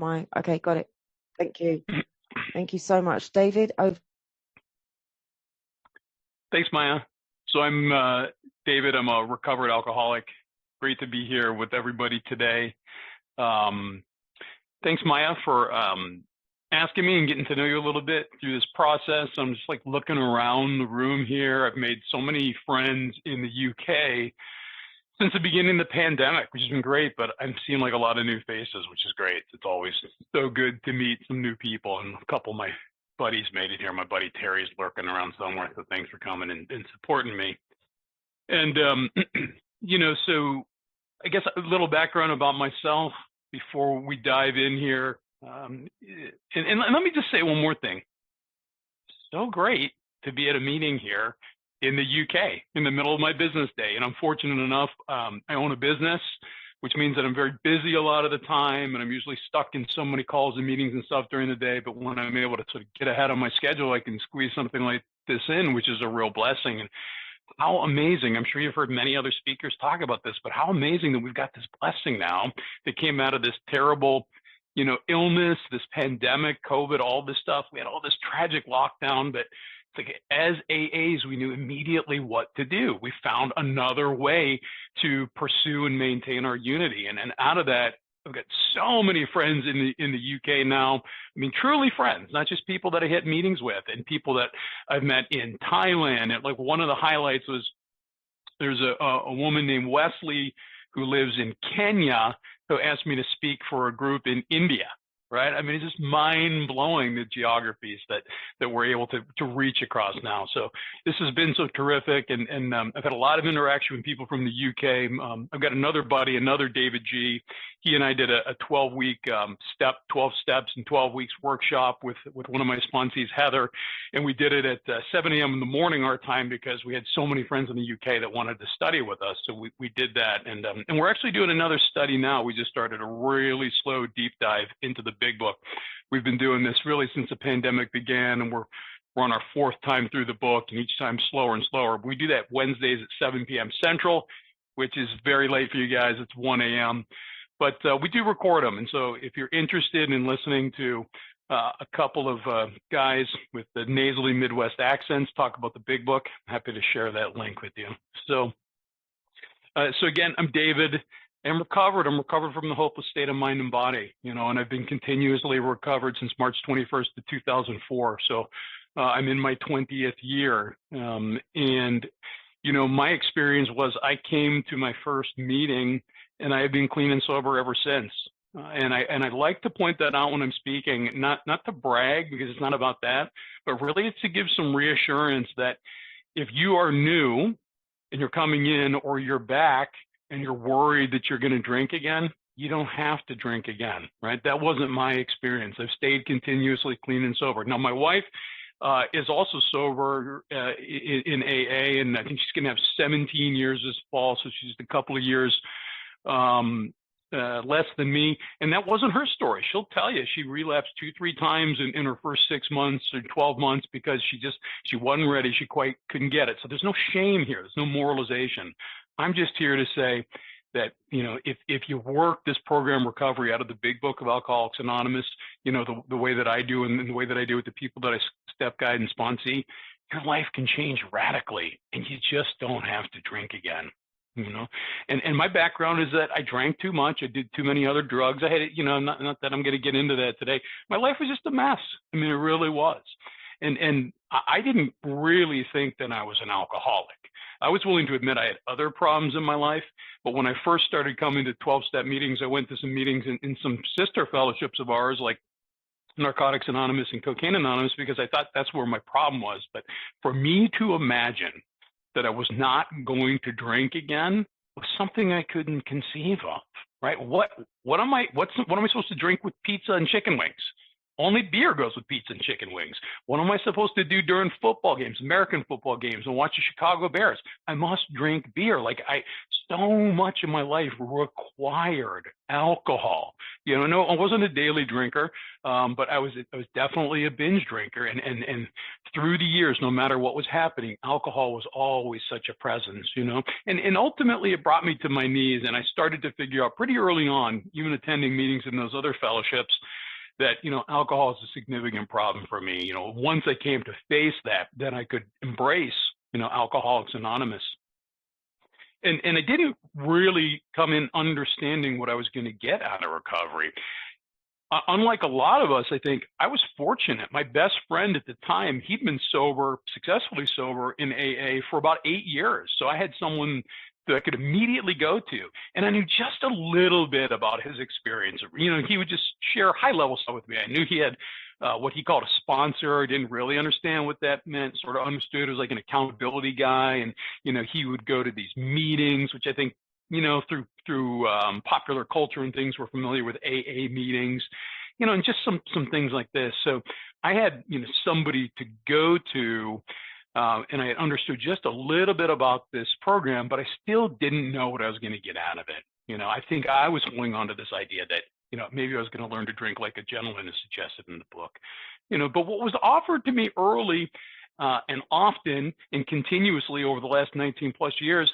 Okay, got it. Thank you. Thank you so much. David, over. Thanks, Maya. So I'm David. I'm a recovered alcoholic. Great to be here with everybody today. Thanks, Maya, for asking me and getting to know you a little bit through this process. I'm just like looking around the room here. I've made so many friends in the UK since the beginning of the pandemic, which has been great, but I'm seeing like a lot of new faces, which is great. It's always so good to meet some new people, and a couple of my buddies made it here. My buddy Terry's lurking around somewhere, so thanks for coming and supporting me. And, so I guess a little background about myself before we dive in here. And let me just say one more thing. So great to be at a meeting here in the UK in the middle of my business day. And I'm fortunate enough, I own a business, which means that I'm very busy a lot of the time, and I'm usually stuck in so many calls and meetings and stuff during the day. But when I'm able to sort of get ahead of my schedule, I can squeeze something like this in, which is a real blessing. And how amazing, I'm sure you've heard many other speakers talk about this, but how amazing that we've got this blessing now that came out of this terrible, illness, this pandemic, COVID, all this stuff. We had all this tragic lockdown, but it's like as AAs, we knew immediately what to do. We found another way to pursue and maintain our unity. And out of that, I've got so many friends in the UK now. I mean, truly friends, not just people that I hit meetings with, and people that I've met in Thailand. And like one of the highlights was there's a woman named Wesley who lives in Kenya who asked me to speak for a group in India. Right? I mean, it's just mind-blowing, the geographies that we're able to reach across now. So this has been so terrific, and I've had a lot of interaction with people from the UK. I've got another buddy, another David G. He and I did a 12-week 12 steps in 12 weeks workshop with one of my sponsees, Heather, and we did it at 7 a.m. in the morning our time because we had so many friends in the UK that wanted to study with us. So we did that, and we're actually doing another study now. We just started a really slow deep dive into the Big Book. We've been doing this really since the pandemic began, and we're on our fourth time through the book, and each time slower and slower. We do that Wednesdays at 7 p.m. Central, which is very late for you guys. It's 1 a.m. But we do record them, and so if you're interested in listening to a couple of guys with the nasally Midwest accents talk about the Big Book, I'm happy to share that link with you. So again, I'm David. I'm recovered from the hopeless state of mind and body, and I've been continuously recovered since March 21st of 2004. So I'm in my 20th year. And my experience was I came to my first meeting and I have been clean and sober ever since. And I like to point that out when I'm speaking, not to brag, because it's not about that, but really it's to give some reassurance that if you are new and you're coming in, or you're back and you're worried that you're going to drink again, you don't have to drink again, right? That wasn't my experience. I've stayed continuously clean and sober. Now, my wife is also sober in AA, and I think she's going to have 17 years this fall, so she's a couple of years less than me. And that wasn't her story. She'll tell you she relapsed 2-3 times in her first 6 months or 12 months because she wasn't ready. She quite couldn't get it. So there's no shame here. There's no moralization. I'm just here to say that, if you work this program recovery out of the Big Book of Alcoholics Anonymous, the way that I do, and the way that I do with the people that I step guide and sponsee, your life can change radically, and you just don't have to drink again. And my background is that I drank too much. I did too many other drugs. I had, not that I'm going to get into that today. My life was just a mess. I mean, it really was. And I didn't really think that I was an alcoholic. I was willing to admit I had other problems in my life, but when I first started coming to 12-step meetings, I went to some meetings in some sister fellowships of ours, like Narcotics Anonymous and Cocaine Anonymous, because I thought that's where my problem was. But for me to imagine that I was not going to drink again was something I couldn't conceive of, right? What am I supposed to drink with pizza and chicken wings? Only beer goes with pizza and chicken wings. What am I supposed to do during football games, American football games, and watch the Chicago Bears? I must drink beer. So much of my life required alcohol. No, I wasn't a daily drinker, but I was definitely a binge drinker. And through the years, no matter what was happening, alcohol was always such a presence, And ultimately, it brought me to my knees, and I started to figure out pretty early on, even attending meetings in those other fellowships, that, alcohol is a significant problem for me. Once I came to face that, then I could embrace, Alcoholics Anonymous. And I didn't really come in understanding what I was going to get out of recovery. Unlike a lot of us, I think I was fortunate. My best friend at the time, he'd been successfully sober in AA for about 8 years. So I had someone that I could immediately go to. And I knew just a little bit about his experience. He would just share high-level stuff with me. I knew he had what he called a sponsor. I didn't really understand what that meant, sort of understood it was like an accountability guy. And, he would go to these meetings, which I think, through popular culture and things, we're familiar with AA meetings, and just some things like this. So I had, somebody to go to, and I had understood just a little bit about this program, but I still didn't know what I was going to get out of it. I think I was holding on to this idea that, maybe I was going to learn to drink like a gentleman, as suggested in the book. But what was offered to me early and often and continuously over the last 19 plus years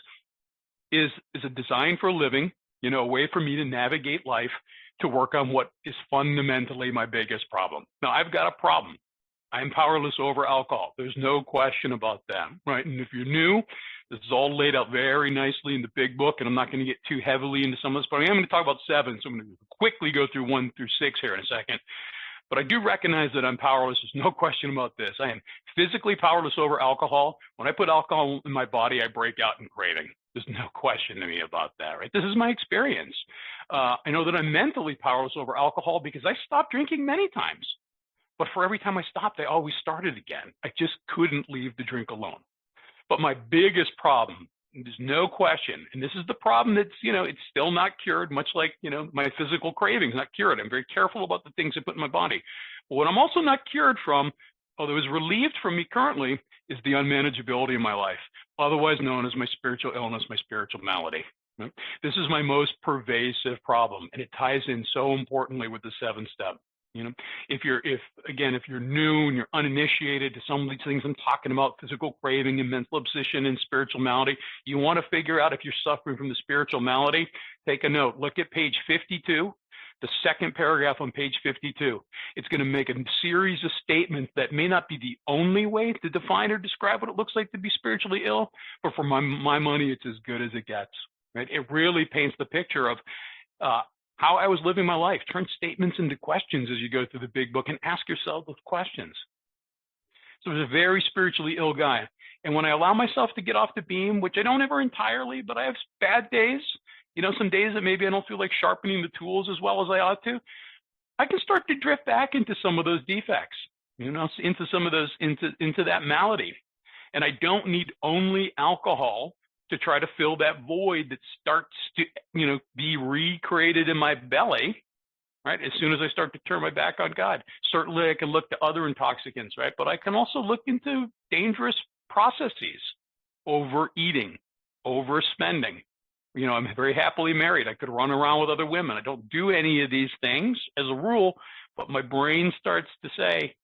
is a design for a living, a way for me to navigate life, to work on what is fundamentally my biggest problem. Now, I've got a problem. I'm powerless over alcohol. There's no question about that, right? And if you're new, this is all laid out very nicely in the big book, and I'm not going to get too heavily into some of this, but I'm going to talk about 7, so I'm going to quickly go through 1 through 6 here in a second. But I do recognize that I'm powerless. There's no question about this. I am physically powerless over alcohol. When I put alcohol in my body, I break out in craving. There's no question to me about that, right? This is my experience. I know that I'm mentally powerless over alcohol because I stopped drinking many times. But for every time I stopped, I always started again. I just couldn't leave the drink alone. But my biggest problem, there's no question, and this is the problem that's, it's still not cured, much like, my physical cravings, not cured. I'm very careful about the things I put in my body. But what I'm also not cured from, although is relieved from me currently, is the unmanageability of my life, otherwise known as my spiritual illness, my spiritual malady. Right? This is my most pervasive problem, and it ties in so importantly with the 7-step. If you're new and you're uninitiated to some of these things I'm talking about, physical craving and mental obsession and spiritual malady, you want to figure out if you're suffering from the spiritual malady, take a note. Look at page 52, the second paragraph on page 52. It's going to make a series of statements that may not be the only way to define or describe what it looks like to be spiritually ill, but for my money, it's as good as it gets. Right? It really paints the picture of how I was living my life. Turn statements into questions as you go through the big book and ask yourself those questions. So I was a very spiritually ill guy. And when I allow myself to get off the beam, which I don't ever entirely, but I have bad days, some days that maybe I don't feel like sharpening the tools as well as I ought to, I can start to drift back into some of those defects, into some of those, into that malady. And I don't need only alcohol to try to fill that void that starts to, be recreated in my belly, right? As soon as I start to turn my back on God. Certainly I can look to other intoxicants, right? But I can also look into dangerous processes, overeating, overspending. I'm very happily married. I could run around with other women. I don't do any of these things as a rule, but my brain starts to say,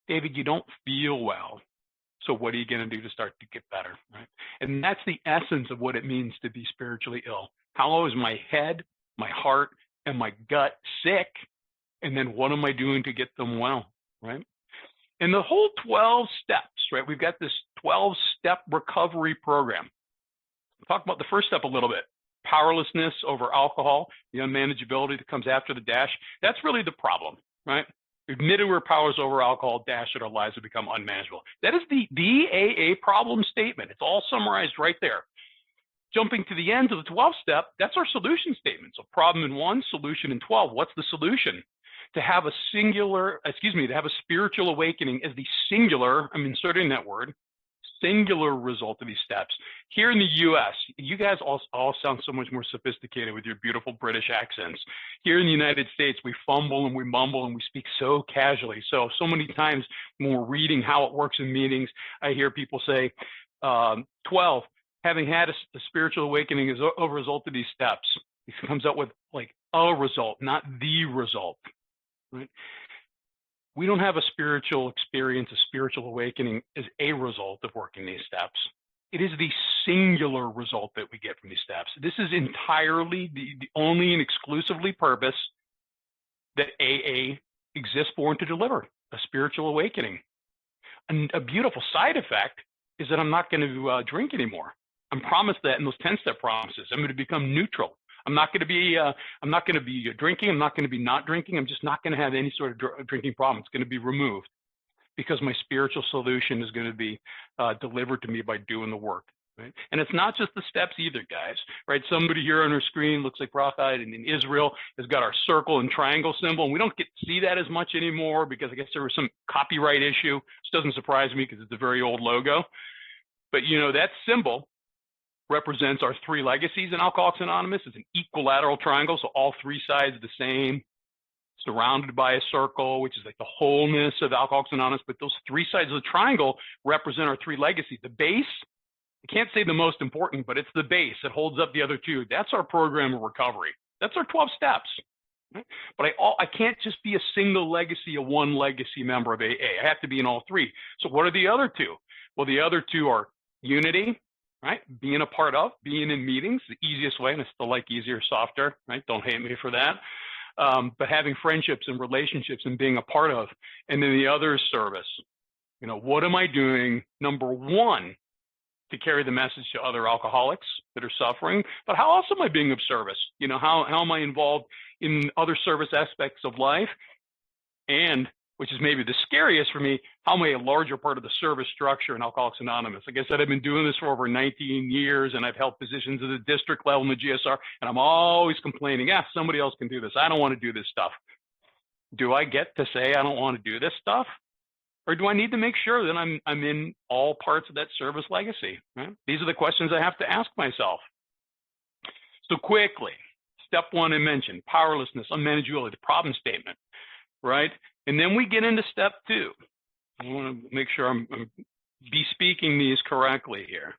David, you don't feel well. So what are you going to do to start to get better, right? And that's the essence of what it means to be spiritually ill. How is my head, my heart, and my gut sick? And then what am I doing to get them well, right? And the whole 12 steps, right? We've got this 12-step recovery program. We'll talk about the first step a little bit. Powerlessness over alcohol, the unmanageability that comes after the dash. That's really the problem, right? Admitted we're powerless over alcohol, dash it, our lives have become unmanageable. That is the AA problem statement. It's all summarized right there. Jumping to the end of the 12th step, that's our solution statement. So problem in 1, solution in 12. What's the solution? To have a spiritual awakening as the singular, I'm inserting that word, singular result of these steps. Here in the U.S., you guys all sound so much more sophisticated with your beautiful British accents. Here in the United States, we fumble and we mumble and we speak so casually. So many times when we're reading how it works in meetings, I hear people say, 12, having had a spiritual awakening is a result of these steps. It comes out with like a result, not the result. Right? We don't have a spiritual experience, a spiritual awakening as a result of working these steps. It is the singular result that we get from these steps. This is entirely the only and exclusively purpose that AA exists for and to deliver a spiritual awakening. And a beautiful side effect is that I'm not going to drink anymore. I'm promised that in those 10-step promises. I'm going to become neutral. I'm not going to be drinking. I'm not going to be not drinking. I'm just not going to have any sort of drinking problem. It's going to be removed because my spiritual solution is going to be delivered to me by doing the work. Right? And it's not just the steps either, guys. Right? Somebody here on our screen looks like Rawhide in Israel has got our circle and triangle symbol, and we don't get to see that as much anymore because I guess there was some copyright issue, which doesn't surprise me because it's a very old logo. But that symbol represents our three legacies in Alcoholics Anonymous. It's an equilateral triangle, so all three sides are the same, surrounded by a circle, which is like the wholeness of Alcoholics Anonymous. But those three sides of the triangle represent our three legacies. The base, I can't say the most important, but it's the base that holds up the other two. That's our program of recovery. That's our 12 steps. Right? But I can't just be a single legacy, a one legacy member of AA. I have to be in all three. So what are the other two? Well, the other two are unity, right? Being a part of, being in meetings, the easiest way, and I still like easier, softer, right? Don't hate me for that. But having friendships and relationships and being a part of. And then the other is service. What am I doing, number one, to carry the message to other alcoholics that are suffering? But how else am I being of service? How am I involved in other service aspects of life? And which is maybe the scariest for me, how am I a larger part of the service structure in Alcoholics Anonymous? Like I said, I've been doing this for over 19 years, and I've held positions at the district level in the GSR, and I'm always complaining, somebody else can do this. I don't want to do this stuff. Do I get to say I don't want to do this stuff? Or do I need to make sure that I'm in all parts of that service legacy? Right? These are the questions I have to ask myself. So quickly, step one I mentioned, powerlessness, unmanageability, the problem statement, right? And then we get into step two. I want to make sure I'm bespeaking these correctly here,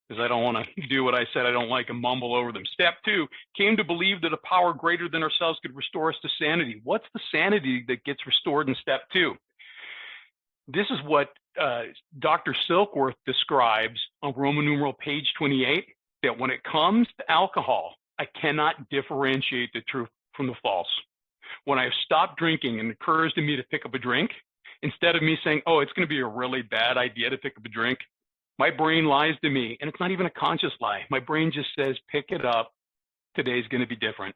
because I don't want to do what I said I don't like and mumble over them. Step two, came to believe that a power greater than ourselves could restore us to sanity. What's the sanity that gets restored in step two? This is what Dr. Silkworth describes on Roman numeral page 28, that when it comes to alcohol, I cannot differentiate the truth from the false. When I've stopped drinking and it occurs to me to pick up a drink, instead of me saying, oh, it's going to be a really bad idea to pick up a drink, my brain lies to me, and it's not even a conscious lie. My brain just says, pick it up. Today's going to be different.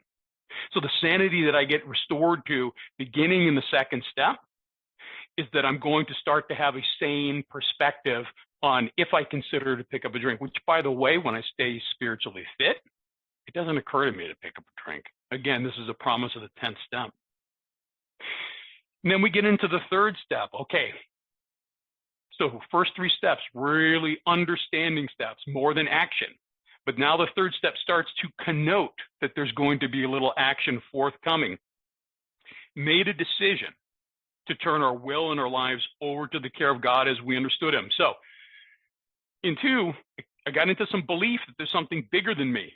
So the sanity that I get restored to beginning in the second step is that I'm going to start to have a sane perspective on if I consider to pick up a drink, which, by the way, when I stay spiritually fit, it doesn't occur to me to pick up a drink. Again, this is a promise of the 10th step. And then we get into the third step. Okay, so first three steps, really understanding steps, more than action. But now the third step starts to connote that there's going to be a little action forthcoming. Made a decision to turn our will and our lives over to the care of God as we understood him. So in two, I got into some belief that there's something bigger than me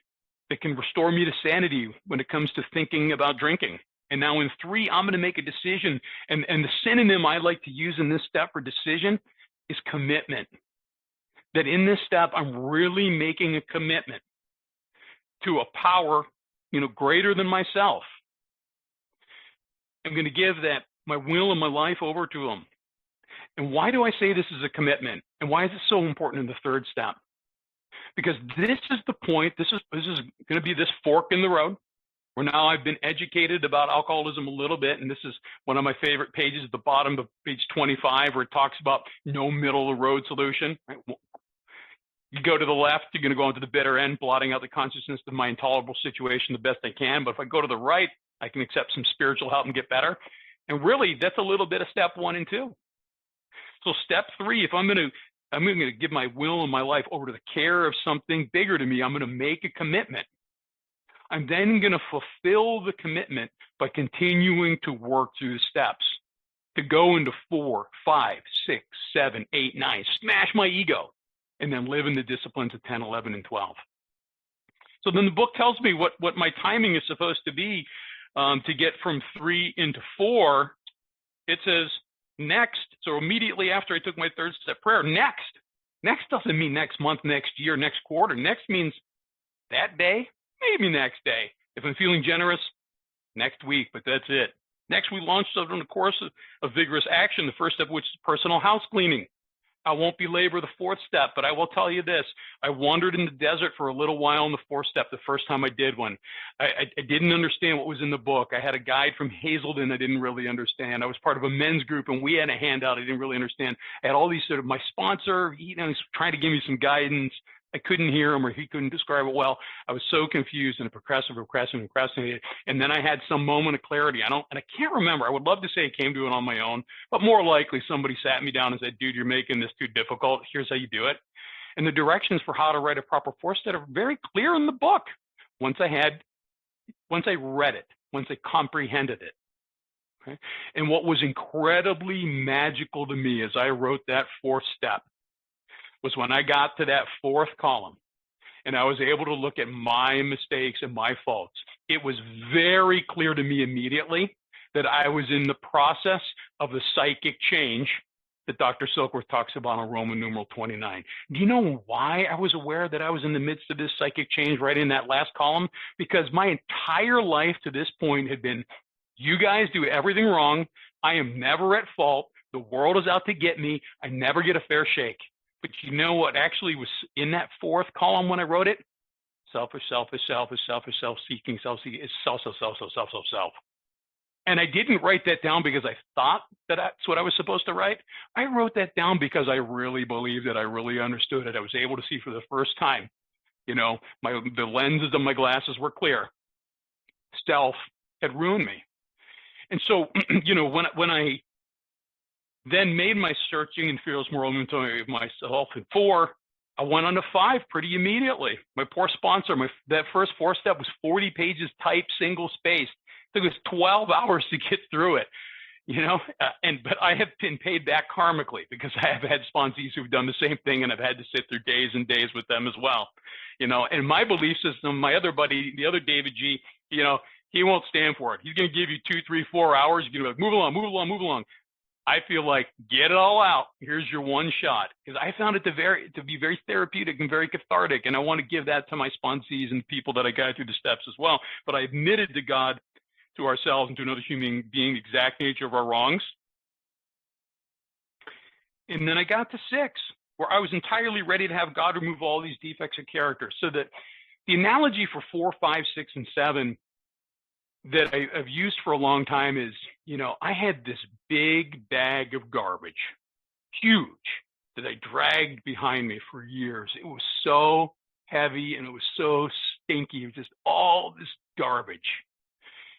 that can restore me to sanity when it comes to thinking about drinking. And now in three, I'm going to make a decision. And the synonym I like to use in this step for decision is commitment. That in this step, I'm really making a commitment to a power, greater than myself. I'm going to give that my will and my life over to him. And why do I say this is a commitment? And why is it so important in the third step? Because this is the point, this is going to be this fork in the road, where now I've been educated about alcoholism a little bit, and this is one of my favorite pages at the bottom of page 25, where it talks about no middle of the road solution. Right? You go to the left, you're going to go into the bitter end, blotting out the consciousness of my intolerable situation the best I can. But if I go to the right, I can accept some spiritual help and get better. And really, that's a little bit of step 1 and 2. So step 3, if I'm going to give my will and my life over to the care of something bigger to me, I'm going to make a commitment. I'm then going to fulfill the commitment by continuing to work through the steps, to go into 4, 5, 6, 7, 8, 9, smash my ego, and then live in the disciplines of 10, 11, and 12. So then the book tells me what my timing is supposed to be to get from 3 into 4. It says next, so immediately after I took my third step prayer, next. Next doesn't mean next month, next year, next quarter. Next means that day, maybe next day. If I'm feeling generous, next week, but that's it. Next, we launched on the course of vigorous action, the first step of which is personal house cleaning. I won't belabor the fourth step, but I will tell you this. I wandered in the desert for a little while in the fourth step the first time I did one. I didn't understand what was in the book. I had a guide from Hazelden I didn't really understand. I was part of a men's group, and we had a handout I didn't really understand. I had all these sort of, my sponsor, he was trying to give me some guidance. I couldn't hear him, or he couldn't describe it well. I was so confused and procrastinated. And then I had some moment of clarity. I can't remember. I would love to say I came to it on my own, but more likely somebody sat me down and said, dude, you're making this too difficult. Here's how you do it. And the directions for how to write a proper fourth step are very clear in the book. Once I read it, once I comprehended it. Okay? And what was incredibly magical to me as I wrote that fourth step was when I got to that fourth column and I was able to look at my mistakes and my faults. It was very clear to me immediately that I was in the process of the psychic change that Dr. Silkworth talks about in Roman numeral 29. Do you know why I was aware that I was in the midst of this psychic change right in that last column? Because my entire life to this point had been, you guys do everything wrong. I am never at fault. The world is out to get me. I never get a fair shake. But you know what actually was in that fourth column when I wrote it? Selfish, self-seeking, it's self. And I didn't write that down because I thought that that's what I was supposed to write. I wrote that down because I really believed it. I really understood it. I was able to see for the first time, the lenses of my glasses were clear. Self had ruined me. And so, when I then made my searching and fearless moral inventory of myself in 4, I went on to 5 pretty immediately. My poor sponsor, that first 4 step was 40 pages typed, single spaced. It took us 12 hours to get through it, but I have been paid back karmically because I have had sponsees who've done the same thing, and I've had to sit through days and days with them as well. And my belief system, my other buddy, the other David G, he won't stand for it. He's going to give you 2, 3, 4 hours. You're going to be like, move along. I feel like, get it all out. Here's your one shot. Because I found it to be very therapeutic and very cathartic. And I want to give that to my sponsees and people that I guide through the steps as well. But I admitted to God, to ourselves, and to another human being the exact nature of our wrongs. And then I got to 6, where I was entirely ready to have God remove all these defects of character. So that the analogy for 4, 5, 6, and 7 that I've used for a long time is, I had this big bag of garbage, huge, that I dragged behind me for years. It was so heavy and it was so stinky. It was just all this garbage.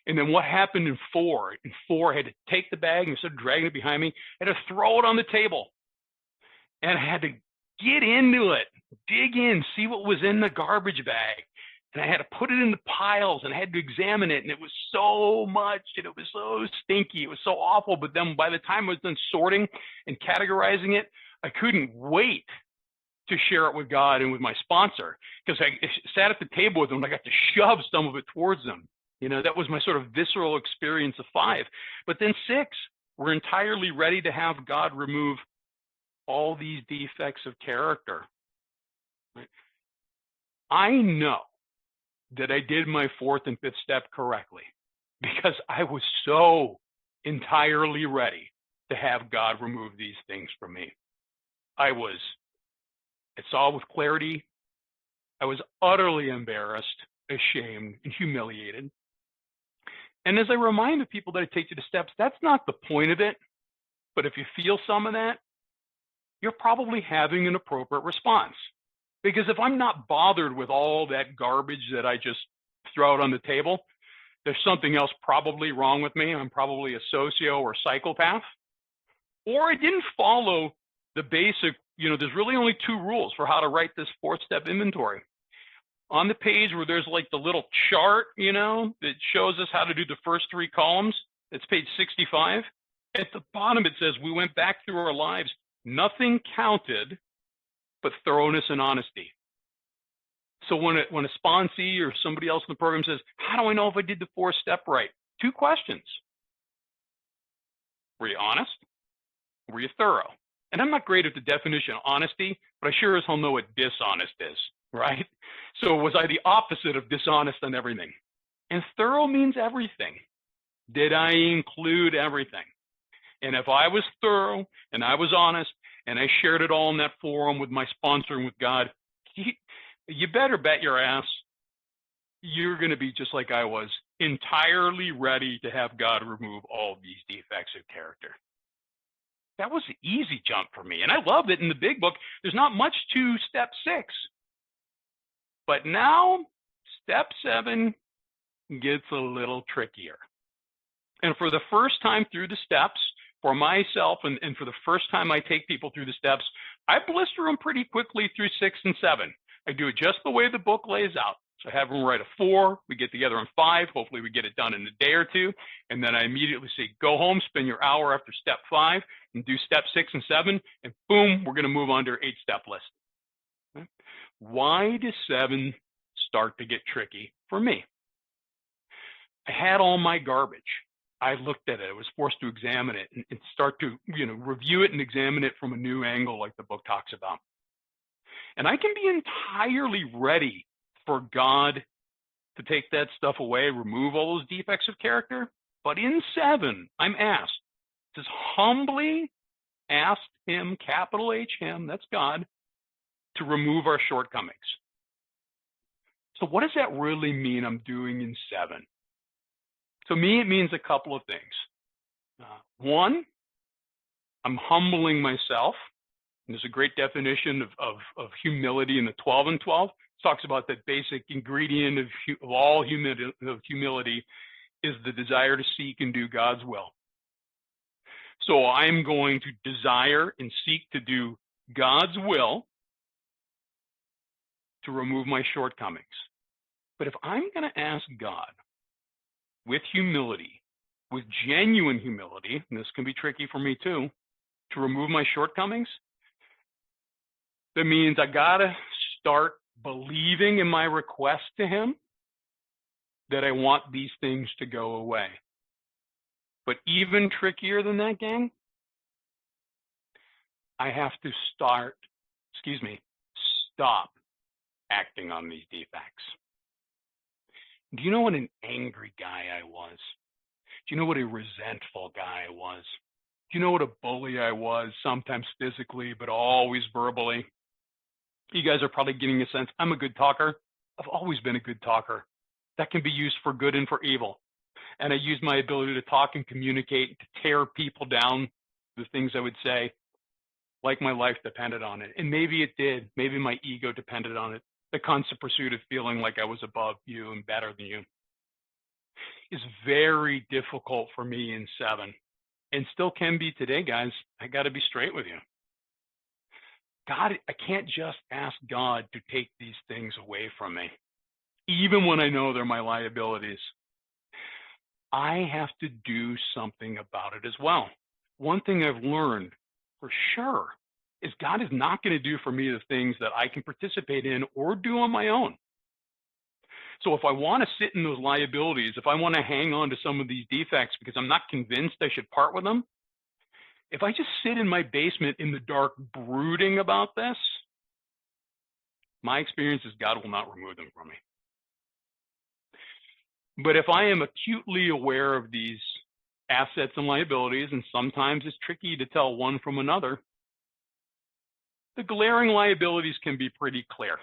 And then what happened in 4? In 4, I had to take the bag, and instead of dragging it behind me, I had to throw it on the table. And I had to get into it, dig in, see what was in the garbage bag. And I had to put it in the piles, and I had to examine it. And it was so much, and it was so stinky. It was so awful. But then by the time I was done sorting and categorizing it, I couldn't wait to share it with God and with my sponsor, because I sat at the table with them, and I got to shove some of it towards them. That was my sort of visceral experience of 5. But then 6, we're entirely ready to have God remove all these defects of character. Right? I know that I did my 4th and 5th step correctly because I was so entirely ready to have God remove these things from me. I saw with clarity. I was utterly embarrassed, ashamed, and humiliated. And as I remind the people that I take to the steps, that's not the point of it. But if you feel some of that, you're probably having an appropriate response. Because if I'm not bothered with all that garbage that I just throw out on the table, there's something else probably wrong with me. I'm probably a socio or psychopath. Or I didn't follow the basic, there's really only 2 rules for how to write this 4th step inventory. On the page where there's like the little chart, that shows us how to do the first 3 columns, it's page 65. At the bottom, it says, we went back through our lives. Nothing counted but thoroughness and honesty. So when a sponsee or somebody else in the program says, how do I know if I did the 4th step right? 2 questions. Were you honest? Were you thorough? And I'm not great at the definition of honesty, but I sure as hell know what dishonest is, right? So was I the opposite of dishonest on everything? And thorough means everything. Did I include everything? And if I was thorough and I was honest and I shared it all in that forum with my sponsor and with God, you better bet your ass you're going to be just like I was, entirely ready to have God remove all of these defects of character. That was an easy jump for me. And I love that in the big book, there's not much to step 6. But now, step 7 gets a little trickier. And for the first time through the steps, for myself, and for the first time I take people through the steps, I blister them pretty quickly through 6 and 7. I do it just the way the book lays out. So I have them write a 4, we get together on 5, hopefully we get it done in a day or 2, and then I immediately say, go home, spend your hour after step 5, and do step 6 and 7, and boom, we're going to move on to our 8-step list. Okay? Why does 7 start to get tricky for me? I had all my garbage. I looked at it. I was forced to examine it and start to, review it and examine it from a new angle like the book talks about. And I can be entirely ready for God to take that stuff away, remove all those defects of character. But in 7, I'm asked, just humbly asked him, capital H him, that's God, to remove our shortcomings. So what does that really mean I'm doing in 7? To me, it means a couple of things. One, I'm humbling myself. And there's a great definition of humility in the 12 and 12. It talks about that basic ingredient of all humility is the desire to seek and do God's will. So I'm going to desire and seek to do God's will to remove my shortcomings. But if I'm going to ask God with humility, with genuine humility, and this can be tricky for me too, to remove my shortcomings, that means I got to start believing in my request to him that I want these things to go away. But even trickier than that, gang, I have to stop acting on these defects. Do you know what an angry guy I was? Do you know what a resentful guy I was? Do you know what a bully I was, sometimes physically, but always verbally? You guys are probably getting a sense. I'm a good talker. I've always been a good talker. That can be used for good and for evil. And I use my ability to talk and communicate, to tear people down, the things I would say, like my life depended on it. And maybe it did. Maybe my ego depended on it. The constant pursuit of feeling like I was above you and better than you is very difficult for me in 7, and still can be today, guys. I got to be straight with you. God, I can't just ask God to take these things away from me, even when I know they're my liabilities. I have to do something about it as well. One thing I've learned for sure is God is not going to do for me the things that I can participate in or do on my own. So if I want to sit in those liabilities, if I want to hang on to some of these defects because I'm not convinced I should part with them, if I just sit in my basement in the dark brooding about this, my experience is God will not remove them from me. But if I am acutely aware of these assets and liabilities, and sometimes it's tricky to tell one from another, the glaring liabilities can be pretty clear.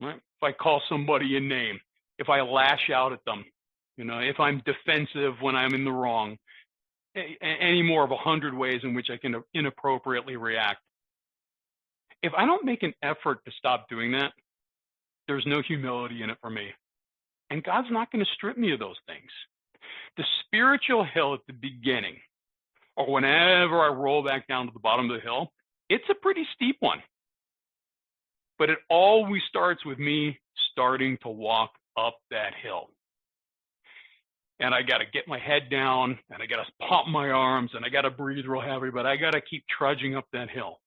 Right? If I call somebody a name, if I lash out at them, if I'm defensive when I'm in the wrong, any more of 100 ways in which I can inappropriately react. If I don't make an effort to stop doing that, there's no humility in it for me. And God's not going to strip me of those things. The spiritual hill at the beginning, or whenever I roll back down to the bottom of the hill, it's a pretty steep one. But it always starts with me starting to walk up that hill. And I got to get my head down, and I got to pump my arms, and I got to breathe real heavy, but I got to keep trudging up that hill.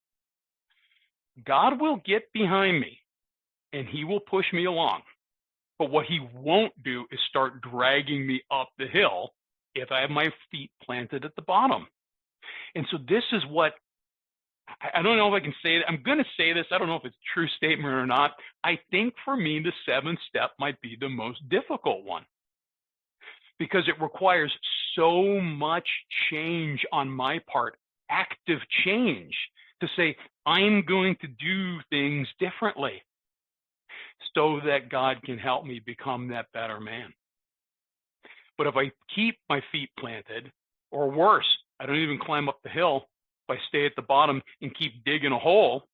God will get behind me, and he will push me along. But what he won't do is start dragging me up the hill if I have my feet planted at the bottom. And so this is what, I don't know if I can say it. I'm going to say this. I don't know if it's a true statement or not. I think for me, the 7th step might be the most difficult one, because it requires so much change on my part, active change, to say, I'm going to do things differently so that God can help me become that better man. But if I keep my feet planted, or worse, I don't even climb up the hill, if I stay at the bottom and keep digging a hole,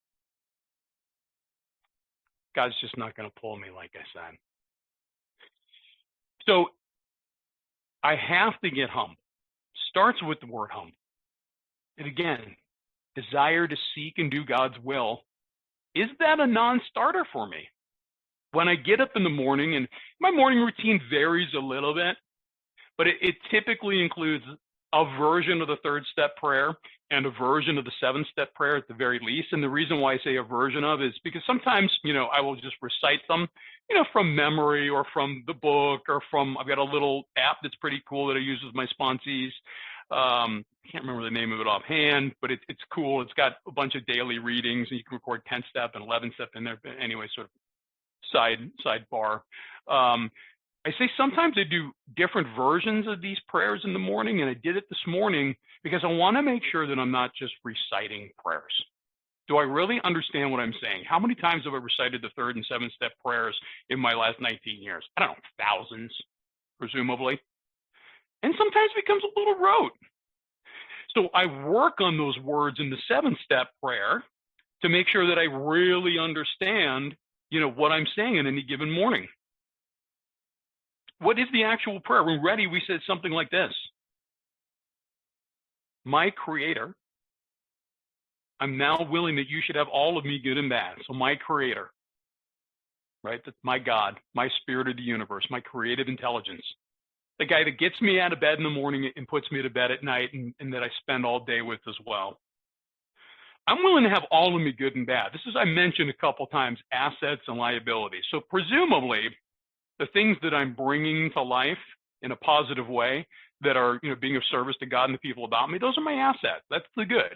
God's just not going to pull me, like I said. So I have to get humble. Starts with the word humble. And again, desire to seek and do God's will, is that a non-starter for me? When I get up in the morning, and my morning routine varies a little bit, but it typically includes a version of the third step prayer and a version of the 7-step prayer at the very least. And the reason why I say a version of is because sometimes, I will just recite them, from memory or from the book or I've got a little app that's pretty cool that I use with my sponsees. I can't remember the name of it offhand, but it's cool. It's got a bunch of daily readings, and you can record 10-step and 11-step in there. But anyway, sort of sidebar. I say sometimes I do different versions of these prayers in the morning, and I did it this morning because I want to make sure that I'm not just reciting prayers. Do I really understand what I'm saying? How many times have I recited the 3rd and 7-step prayers in my last 19 years? I don't know, thousands, presumably. And sometimes it becomes a little rote. So I work on those words in the 7-step prayer to make sure that I really understand, what I'm saying in any given morning. What is the actual prayer? When ready, we said something like this. My Creator, I'm now willing that you should have all of me, good and bad. So my Creator, right? That's my God, my spirit of the universe, my creative intelligence. The guy that gets me out of bed in the morning and puts me to bed at night, and that I spend all day with as well. I'm willing to have all of me, good and bad. This is, I mentioned a couple times, assets and liabilities. So presumably, the things that I'm bringing to life in a positive way that are, being of service to God and the people about me, those are my assets. That's the good.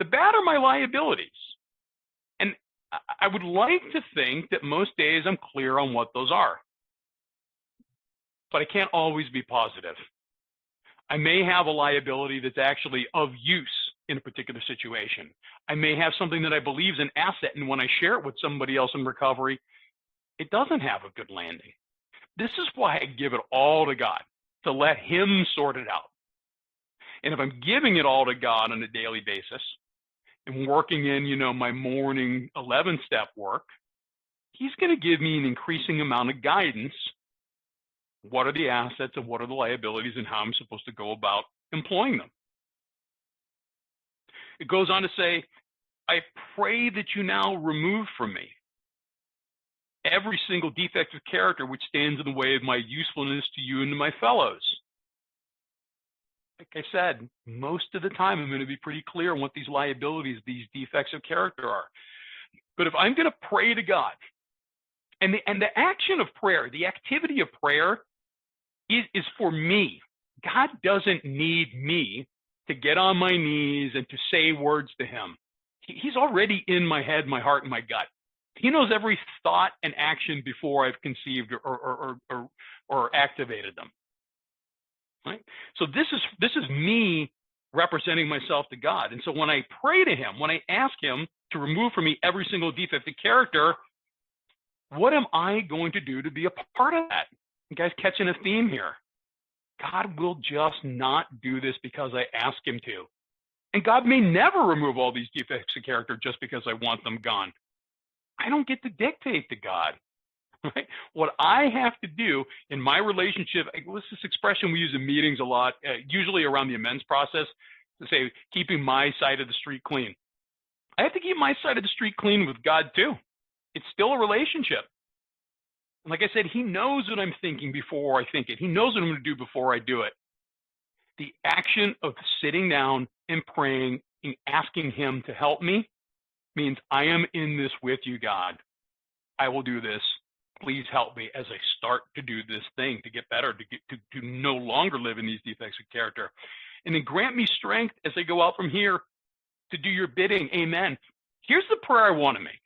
The bad are my liabilities. And I would like to think that most days I'm clear on what those are. But I can't always be positive. I may have a liability that's actually of use in a particular situation. I may have something that I believe is an asset, and when I share it with somebody else in recovery, it doesn't have a good landing. This is why I give it all to God, to let Him sort it out. And if I'm giving it all to God on a daily basis and working in, my morning 11-step work, He's going to give me an increasing amount of guidance. What are the assets and what are the liabilities and how I'm supposed to go about employing them? It goes on to say, I pray that you now remove from me every single defect of character which stands in the way of my usefulness to you and to my fellows. Like I said, most of the time I'm going to be pretty clear on what these liabilities, these defects of character are. But if I'm going to pray to God, and the action of prayer, the activity of prayer is for me. God doesn't need me to get on my knees and to say words to Him. He's already in my head, my heart, and my gut. He knows every thought and action before I've conceived or activated them. Right? So this is me representing myself to God. And so when I pray to Him, when I ask Him to remove from me every single defect of character, what am I going to do to be a part of that? You guys catching a theme here? God will just not do this because I ask Him to. And God may never remove all these defects of character just because I want them gone. I don't get to dictate to God. Right? What I have to do in my relationship, what's this expression we use in meetings a lot, usually around the amends process, to say, keeping my side of the street clean. I have to keep my side of the street clean with God too. It's still a relationship. And like I said, He knows what I'm thinking before I think it. He knows what I'm going to do before I do it. The action of sitting down and praying and asking Him to help me means I am in this with you, God. I will do this. Please help me as I start to do this thing to get better, to no longer live in these defects of character. And then grant me strength as I go out from here to do your bidding. Amen. Here's the prayer I want to make.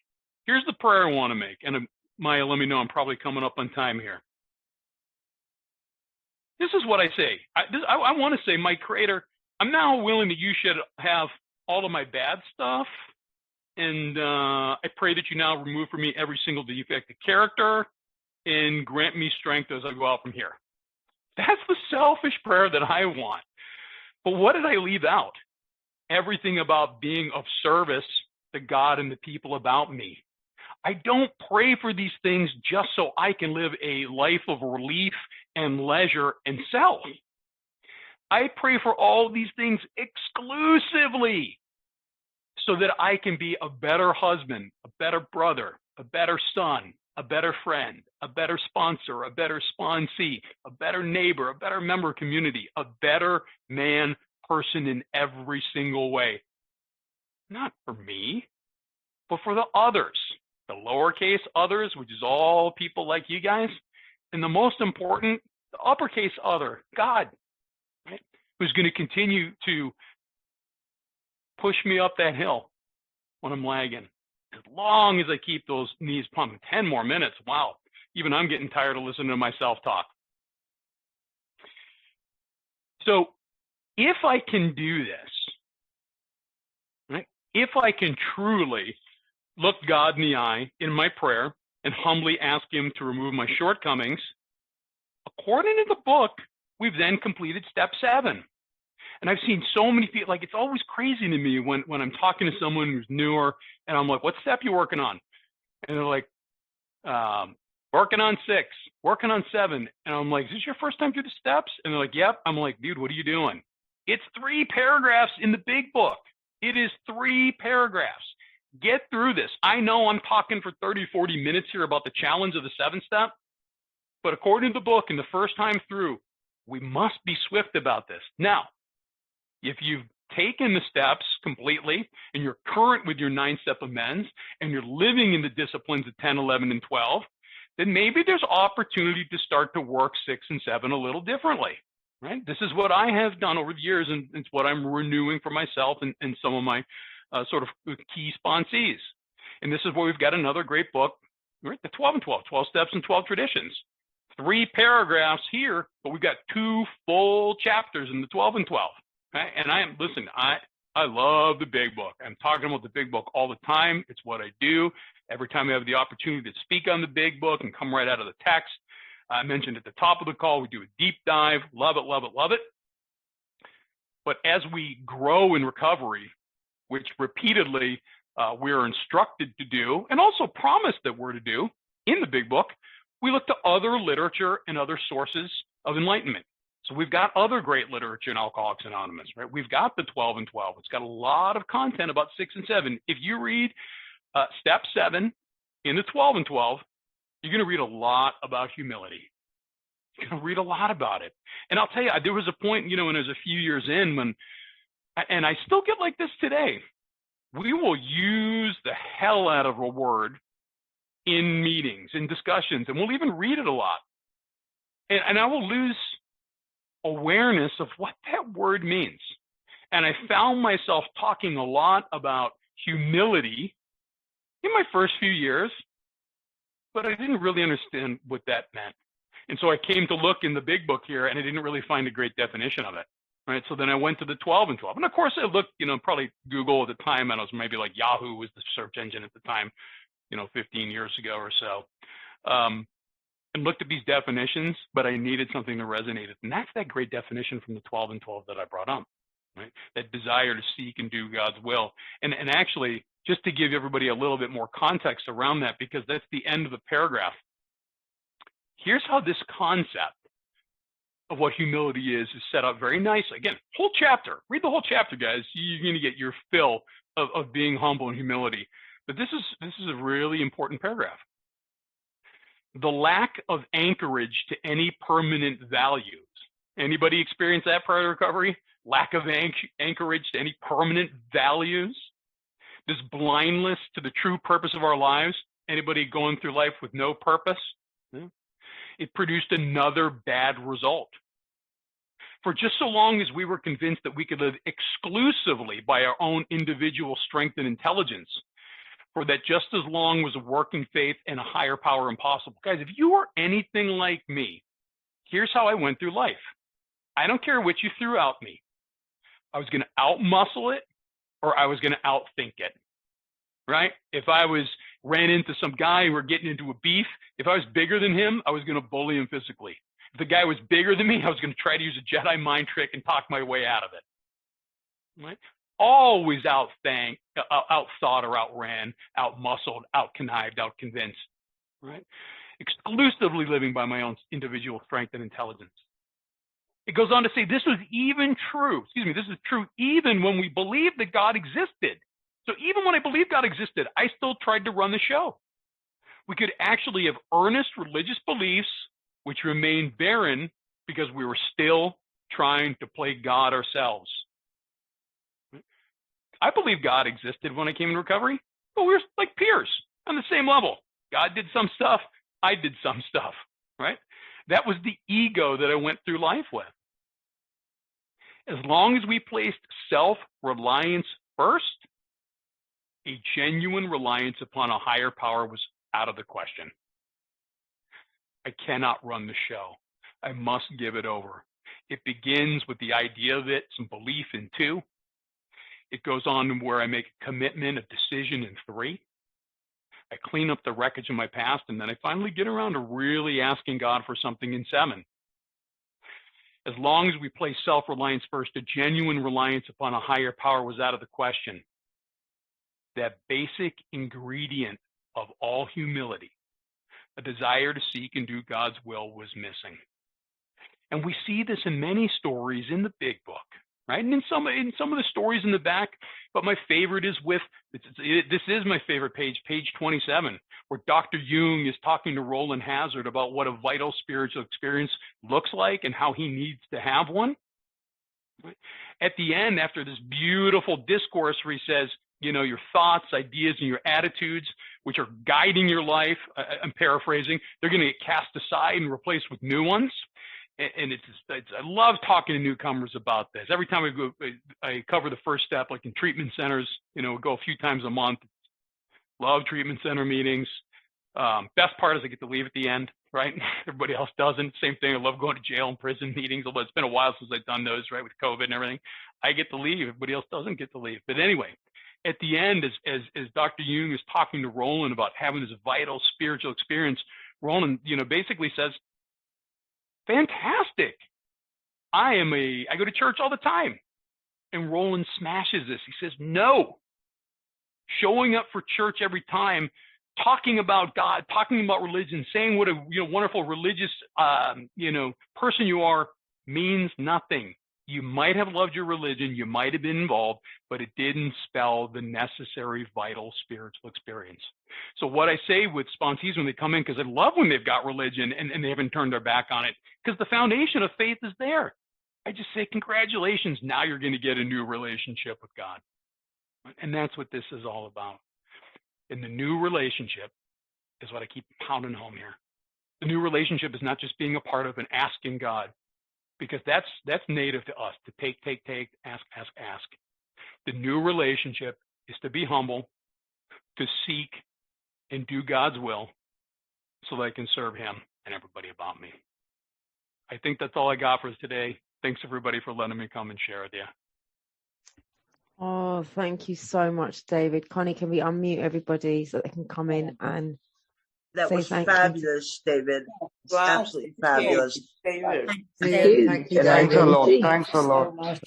Here's the prayer I want to make. And Maya, let me know, I'm probably coming up on time here. this is what I say. I want to say, my Creator, I'm now willing that you should have all of my bad stuff. And I pray that you now remove from me every single defect of character and grant me strength as I go out from here. That's the selfish prayer that I want. But what did I leave out? Everything about being of service to God and the people about me. I don't pray for these things just so I can live a life of relief and leisure and self. I pray for all these things exclusively so that I can be a better husband, a better brother, a better son, a better friend, a better sponsor, a better sponsee, a better neighbor, a better member of community, a better man, person in every single way. Not for me, but for the others, the lowercase others, which is all people like you guys, and the most important, the uppercase other, God, right? Who's going to continue to push me up that hill when I'm lagging. As long as I keep those knees pumping. 10 more minutes, wow. Even I'm getting tired of listening to my self-talk. So if I can do this, right? If I can truly look God in the eye in my prayer and humbly ask him to remove my shortcomings, according to the book, we've then completed step 7. And I've seen so many people, like, it's always crazy to me when I'm talking to someone who's newer and I'm like, what step you working on? And they're like, working on 6, working on 7. And I'm like, is this your first time through the steps? And they're like, yep. I'm like, dude, what are you doing? It's 3 paragraphs in the big book. It is 3 paragraphs. Get through this. I know I'm talking for 30, 40 minutes here about the challenge of the 7th step, but according to the book, in the first time through, we must be swift about this. Now, if you've taken the steps completely and you're current with your 9-step amends and you're living in the disciplines of 10, 11, and 12, then maybe there's opportunity to start to work 6 and 7 a little differently, right? This is what I have done over the years, and it's what I'm renewing for myself and some of my sort of key sponsees. And this is where we've got another great book, right? The 12 and 12, 12 steps and 12 traditions. 3 paragraphs here, but we've got 2 full chapters in the 12 and 12. Okay? And I love the big book. I'm talking about the big book all the time. It's what I do. Every time I have the opportunity to speak on the big book and come right out of the text. I mentioned at the top of the call, we do a deep dive. Love it, love it, love it. But as we grow in recovery, which repeatedly we're instructed to do, and also promised that we're to do in the big book, we look to other literature and other sources of enlightenment. So we've got other great literature in Alcoholics Anonymous, right? We've got the 12 and 12. It's got a lot of content about 6 and 7. If you read step 7 in the 12 and 12, you're going to read a lot about humility. You're going to read a lot about it. And I'll tell you, there was a point, when it was a few years in when, and I still get like this today, we will use the hell out of a word in meetings, in discussions, and we'll even read it a lot. And I will lose awareness of what that word means. And I found myself talking a lot about humility in my first few years, but I didn't really understand what that meant. And so I came to look in the big book here, and I didn't really find a great definition of it. Right. So then I went to the 12 and 12. And of course I looked, probably Google at the time, and I was maybe like Yahoo was the search engine at the time, 15 years ago or so. And looked at these definitions, but I needed something that resonated. And that's that great definition from the 12 and 12 that I brought up, right? That desire to seek and do God's will. And actually, just to give everybody a little bit more context around that, because that's the end of the paragraph. Here's how this concept of what humility is set up very nicely. Again, whole chapter. Read the whole chapter, guys. You're going to get your fill of being humble and humility. But this is a really important paragraph. The lack of anchorage to any permanent values. Anybody experience that prior to recovery? Lack of anchorage to any permanent values? This blindness to the true purpose of our lives? Anybody going through life with no purpose? Yeah. It produced another bad result. For just so long as we were convinced that we could live exclusively by our own individual strength and intelligence, for that just as long was a working faith and a higher power impossible. Guys, if you are anything like me, here's how I went through life. I don't care what you threw out me. I was going to out-muscle it or I was going to out-think it, right? If I ran into some guy and we're getting into a beef, if I was bigger than him, I was going to bully him physically. If the guy was bigger than me, I was going to try to use a Jedi mind trick and talk my way out of it, right? Always out-thought or outran, out-muscled, out-connived, out-convinced, right? Exclusively living by my own individual strength and intelligence. It goes on to say this is true even when we believed that God existed. So even when I believed God existed, I still tried to run the show. We could actually have earnest religious beliefs which remained barren because we were still trying to play God ourselves. I believe God existed when I came in recovery, but we were like peers on the same level. God did some stuff, I did some stuff, right? That was the ego that I went through life with. As long as we placed self-reliance first, a genuine reliance upon a higher power was out of the question. I cannot run the show. I must give it over. It begins with the idea of it, some belief in 2. It goes on to where I make a commitment, a decision in 3. I clean up the wreckage of my past, and then I finally get around to really asking God for something in 7. As long as we place self-reliance first, a genuine reliance upon a higher power was out of the question. That basic ingredient of all humility, a desire to seek and do God's will, was missing. And we see this in many stories in the big book, right? And in some of the stories in the back, but my favorite is this is my favorite page 27, where Dr. Jung is talking to Roland Hazard about what a vital spiritual experience looks like and how he needs to have one. At the end, after this beautiful discourse where he says, your thoughts, ideas, and your attitudes, which are guiding your life, I'm paraphrasing, they're going to get cast aside and replaced with new ones. And I love talking to newcomers about this. Every time I cover the first step, like in treatment centers, we go a few times a month. Love treatment center meetings. Best part is I get to leave at the end, right? Everybody else doesn't. Same thing. I love going to jail and prison meetings, although it's been a while since I've done those, right, with COVID and everything. I get to leave. Everybody else doesn't get to leave. But anyway, at the end, as Dr. Jung is talking to Roland about having this vital spiritual experience, Roland, basically says, fantastic. I go to church all the time. And Roland smashes this. He says, no. Showing up for church every time, talking about God, talking about religion, saying what a wonderful religious person you are means nothing. You might have loved your religion, you might have been involved, but it didn't spell the necessary vital spiritual experience. So what I say with sponsees when they come in, because I love when they've got religion and they haven't turned their back on it, because the foundation of faith is there. I just say, congratulations, now you're going to get a new relationship with God. And that's what this is all about. And the new relationship is what I keep pounding home here. The new relationship is not just being a part of and asking God, because that's native to us, to take, ask. The new relationship is to be humble, to seek and do God's will so that I can serve him and everybody about me. I think that's all I got for us today. Thanks, everybody, for letting me come and share with you. Oh, thank you so much, David. Connie, can we unmute everybody so they can come in and that say was thank fabulous, you. David. Wow. Absolutely fabulous. David. Thank you, Thanks a David. lot. Thanks a lot.